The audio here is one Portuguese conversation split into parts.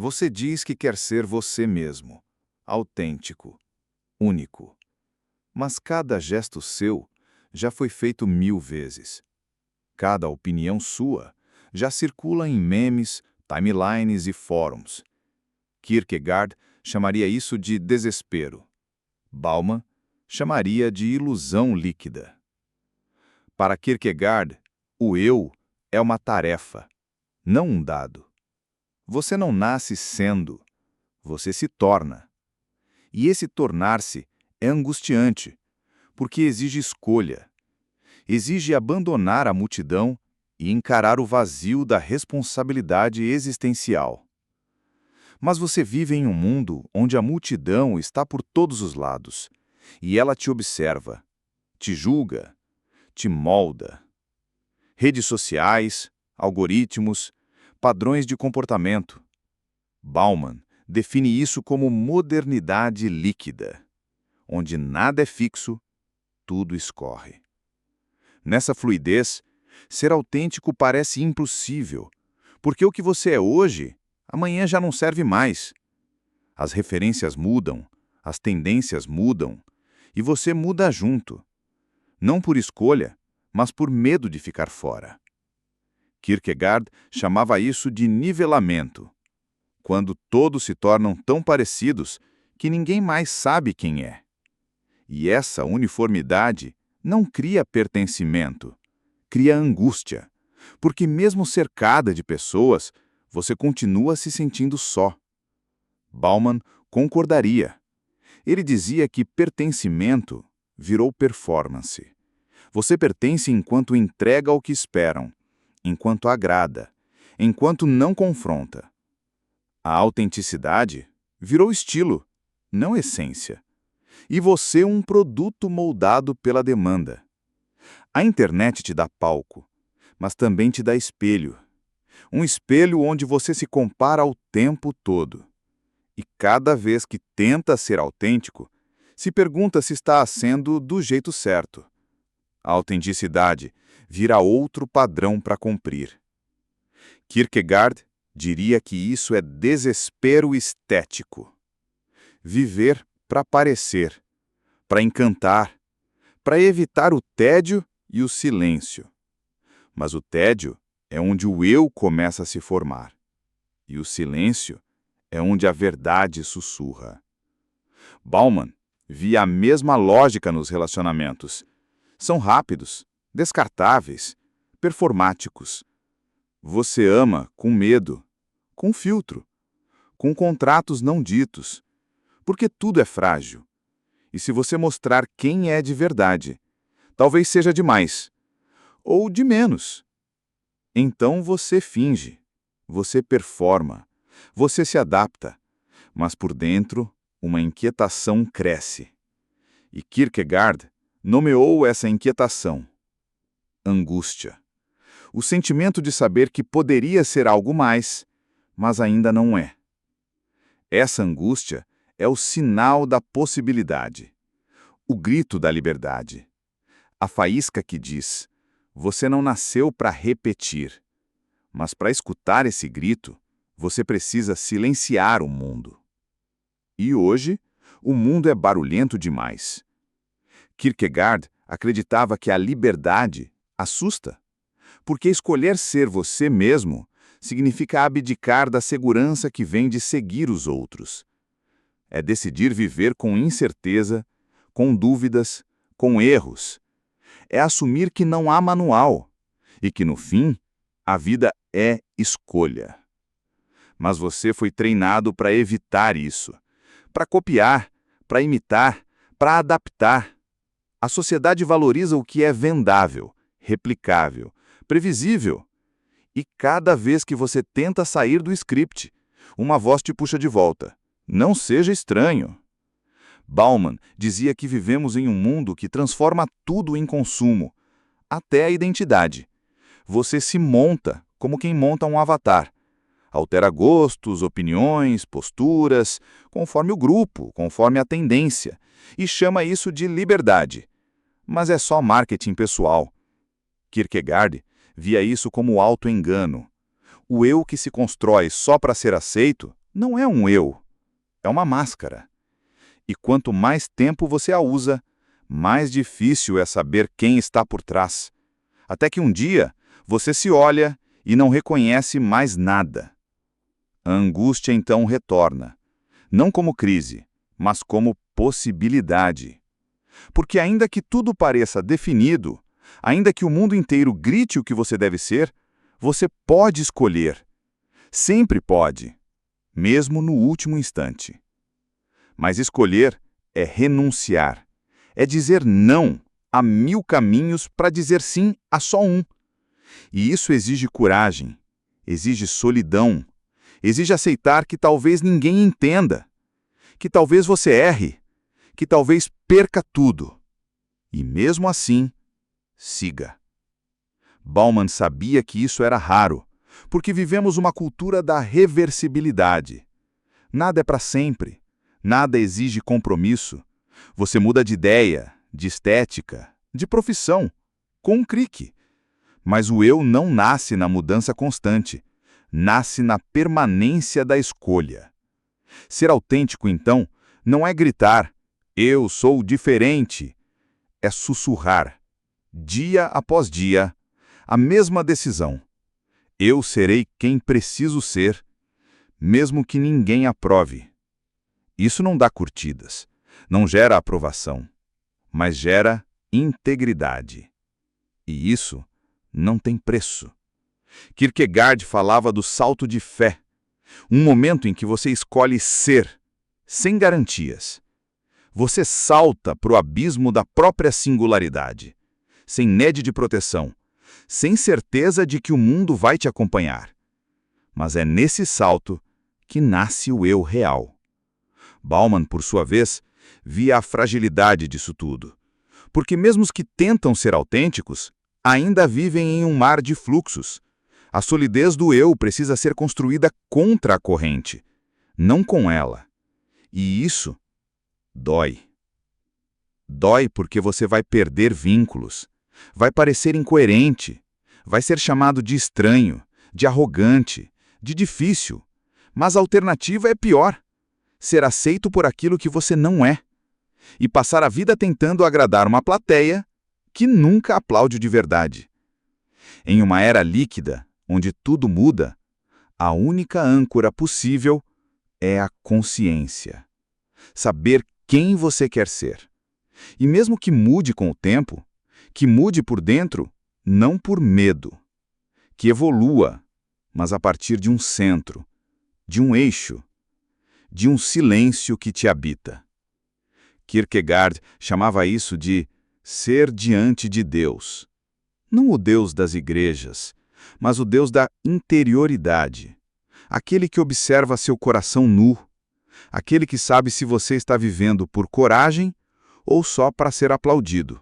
Você diz que quer ser você mesmo, autêntico, único. Mas cada gesto seu já foi feito 1000 vezes. Cada opinião sua já circula em memes, timelines e fóruns. Kierkegaard chamaria isso de desespero. Bauman chamaria de ilusão líquida. Para Kierkegaard, o eu é uma tarefa, não um dado. Você não nasce sendo, você se torna. E esse tornar-se é angustiante, porque exige escolha. Exige abandonar a multidão e encarar o vazio da responsabilidade existencial. Mas você vive em um mundo onde a multidão está por todos os lados, e ela te observa, te julga, te molda. Redes sociais, algoritmos, padrões de comportamento. Bauman define isso como modernidade líquida, onde nada é fixo, tudo escorre. Nessa fluidez, ser autêntico parece impossível, porque o que você é hoje, amanhã já não serve mais. As referências mudam, as tendências mudam, e você muda junto. Não por escolha, mas por medo de ficar fora. Kierkegaard chamava isso de nivelamento, quando todos se tornam tão parecidos que ninguém mais sabe quem é. E essa uniformidade não cria pertencimento, cria angústia, porque mesmo cercada de pessoas, você continua se sentindo só. Bauman concordaria. Ele dizia que pertencimento virou performance. Você pertence enquanto entrega ao que esperam, enquanto agrada, enquanto não confronta. A autenticidade virou estilo, não essência. E você um produto moldado pela demanda. A internet te dá palco, mas também te dá espelho. Um espelho onde você se compara o tempo todo. E cada vez que tenta ser autêntico, se pergunta se está sendo do jeito certo. A autenticidade vira outro padrão para cumprir. Kierkegaard diria que isso é desespero estético. Viver para parecer, para encantar, para evitar o tédio e o silêncio. Mas o tédio é onde o eu começa a se formar. E o silêncio é onde a verdade sussurra. Bauman via a mesma lógica nos relacionamentos. São rápidos, descartáveis, performáticos. Você ama com medo, com filtro, com contratos não ditos, porque tudo é frágil. E se você mostrar quem é de verdade, talvez seja demais, ou de menos. Então você finge, você performa, você se adapta, mas por dentro uma inquietação cresce. E Kierkegaard nomeou essa inquietação angústia. O sentimento de saber que poderia ser algo mais, mas ainda não é. Essa angústia é o sinal da possibilidade, o grito da liberdade. A faísca que diz: você não nasceu para repetir, mas para escutar esse grito, você precisa silenciar o mundo. E hoje, o mundo é barulhento demais. Kierkegaard acreditava que a liberdade assusta, porque escolher ser você mesmo significa abdicar da segurança que vem de seguir os outros. É decidir viver com incerteza, com dúvidas, com erros. É assumir que não há manual e que, no fim, a vida é escolha. Mas você foi treinado para evitar isso, para copiar, para imitar, para adaptar. A sociedade valoriza o que é vendável, replicável, previsível. E cada vez que você tenta sair do script, uma voz te puxa de volta. Não seja estranho. Bauman dizia que vivemos em um mundo que transforma tudo em consumo, até a identidade. Você se monta como quem monta um avatar. Altera gostos, opiniões, posturas, conforme o grupo, conforme a tendência, e chama isso de liberdade. Mas é só marketing pessoal. Kierkegaard via isso como auto-engano. O eu que se constrói só para ser aceito não é um eu, é uma máscara. E quanto mais tempo você a usa, mais difícil é saber quem está por trás. Até que um dia, você se olha e não reconhece mais nada. A angústia então retorna, não como crise, mas como possibilidade. Porque ainda que tudo pareça definido, ainda que o mundo inteiro grite o que você deve ser, você pode escolher. Sempre pode, mesmo no último instante. Mas escolher é renunciar, é dizer não a 1000 caminhos para dizer sim a só um. E isso exige coragem, exige solidão, exige aceitar que talvez ninguém entenda, que talvez você erre, que talvez perca tudo. E mesmo assim, siga. Bauman sabia que isso era raro, porque vivemos uma cultura da reversibilidade. Nada é para sempre, nada exige compromisso. Você muda de ideia, de estética, de profissão, com um clique. Mas o eu não nasce na mudança constante, nasce na permanência da escolha. Ser autêntico, então, não é gritar, eu sou diferente. É sussurrar, dia após dia, a mesma decisão. Eu serei quem preciso ser, mesmo que ninguém aprove. Isso não dá curtidas, não gera aprovação, mas gera integridade. E isso não tem preço. Kierkegaard falava do salto de fé, um momento em que você escolhe ser, sem garantias. Você salta para o abismo da própria singularidade, sem rede de proteção, sem certeza de que o mundo vai te acompanhar. Mas é nesse salto que nasce o eu real. Bauman, por sua vez, via a fragilidade disso tudo, porque mesmo os que tentam ser autênticos ainda vivem em um mar de fluxos. A solidez do eu precisa ser construída contra a corrente, não com ela. E isso dói. Dói porque você vai perder vínculos, vai parecer incoerente, vai ser chamado de estranho, de arrogante, de difícil. Mas a alternativa é pior: ser aceito por aquilo que você não é, e passar a vida tentando agradar uma plateia que nunca aplaude de verdade. Em uma era líquida, onde tudo muda, a única âncora possível é a consciência. Saber quem você quer ser. E mesmo que mude com o tempo, que mude por dentro, não por medo. Que evolua, mas a partir de um centro, de um eixo, de um silêncio que te habita. Kierkegaard chamava isso de ser diante de Deus. Não o Deus das igrejas, mas o Deus da interioridade. Aquele que observa seu coração nu. Aquele que sabe se você está vivendo por coragem ou só para ser aplaudido.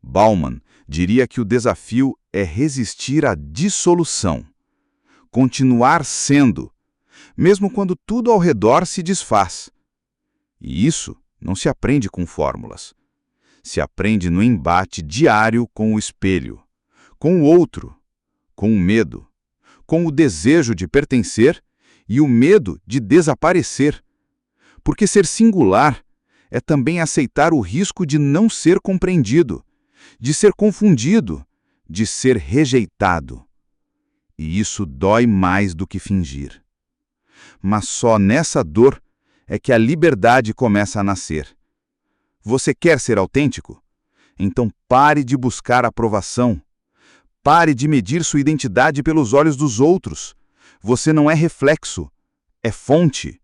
Bauman diria que o desafio é resistir à dissolução. Continuar sendo, mesmo quando tudo ao redor se desfaz. E isso não se aprende com fórmulas. Se aprende no embate diário com o espelho, com o outro, com o medo, com o desejo de pertencer e o medo de desaparecer. Porque ser singular é também aceitar o risco de não ser compreendido, de ser confundido, de ser rejeitado. E isso dói mais do que fingir. Mas só nessa dor é que a liberdade começa a nascer. Você quer ser autêntico? Então pare de buscar aprovação. Pare de medir sua identidade pelos olhos dos outros. Você não é reflexo, é fonte.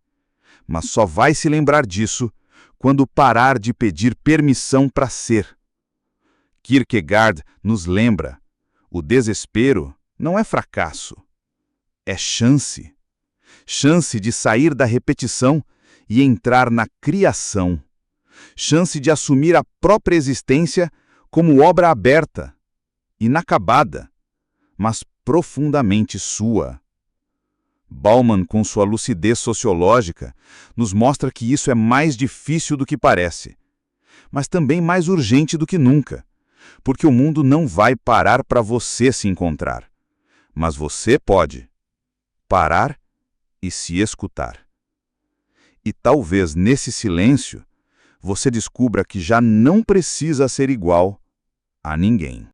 Mas só vai se lembrar disso quando parar de pedir permissão para ser. Kierkegaard nos lembra: o desespero não é fracasso, é chance. Chance de sair da repetição e entrar na criação. Chance de assumir a própria existência como obra aberta, inacabada, mas profundamente sua. Bauman, com sua lucidez sociológica, nos mostra que isso é mais difícil do que parece, mas também mais urgente do que nunca, porque o mundo não vai parar para você se encontrar, mas você pode parar e se escutar. E talvez nesse silêncio você descubra que já não precisa ser igual a ninguém.